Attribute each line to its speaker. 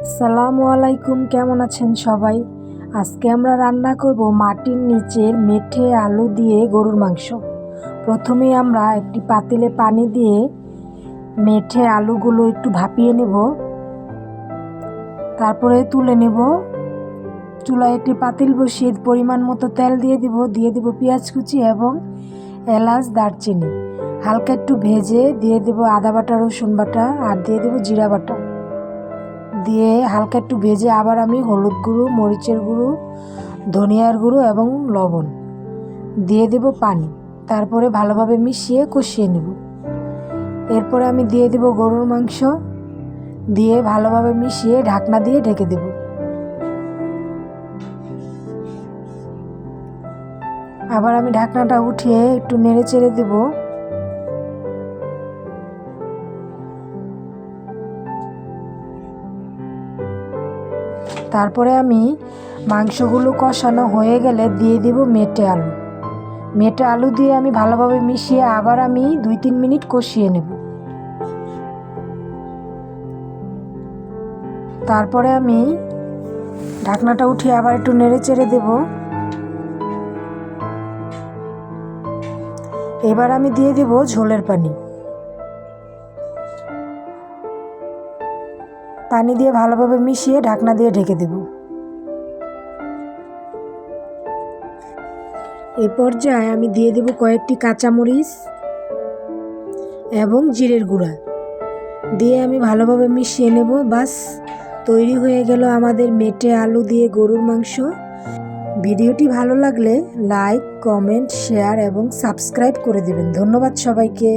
Speaker 1: আসসালামু আলাইকুম, কেমন আছেন সবাই? আজকে আমরা রান্না করব মাটির নিচের মেঠে আলু দিয়ে গরুর মাংস। প্রথমে আমরা একটি পাতিলে পানি দিয়ে মেঠে আলুগুলো একটু ভাপিয়ে নেব, তারপরে তুলে নেব। চুলায় একটি পাতিল বসিয়ে পরিমাণ মতো তেল দিয়ে দিব পেঁয়াজ কুচি এবং এলাচ দারচিনি হালকা একটু ভেজে দিয়ে দেব আদা বাটা, রসুন বাটা আর দিয়ে দেব জিরা বাটা। দিয়ে হালকা একটু ভেজে আবার আমি হলুদ গুঁড়ো, মরিচের গুঁড়ো, ধনিয়ার গুঁড়ো এবং লবণ দিয়ে দেব পানি। তারপরে ভালোভাবে মিশিয়ে কষিয়ে নেব। এরপরে আমি দিয়ে দেব গরুর মাংস, দিয়ে ভালোভাবে মিশিয়ে ঢাকনা দিয়ে ঢেকে দেব। আবার আমি ঢাকনাটা উঠিয়ে একটু নেড়ে চেড়ে দেব। তারপরে আমি মাংসগুলো কষানো হয়ে গেলে দিয়ে দেব মেটে আলু। মেটে আলু দিয়ে আমি ভালোভাবে মিশিয়ে আবার আমি 2-3 মিনিট কষিয়ে নেব। তারপরে আমি ঢাকনাটা উঠিয়ে আবার একটু নেড়ে চেড়ে দেব। এবার আমি দিয়ে দেব ঝোলের পানি। পানি দিয়ে ভালোভাবে মিশিয়ে ঢাকনা দিয়ে ঢেকে দেব। এই পর্যায়ে আমি দিয়ে দেব কয়েকটি কাঁচামরিচ এবং জিরের গুঁড়া দিয়ে আমি ভালোভাবে মিশিয়ে নেব। বাস, তৈরি হয়ে গেল আমাদের মেটে আলু দিয়ে গরুর মাংস। ভিডিওটি ভালো লাগলে লাইক, কমেন্ট, শেয়ার এবং সাবস্ক্রাইব করে দেবেন। ধন্যবাদ সবাইকে।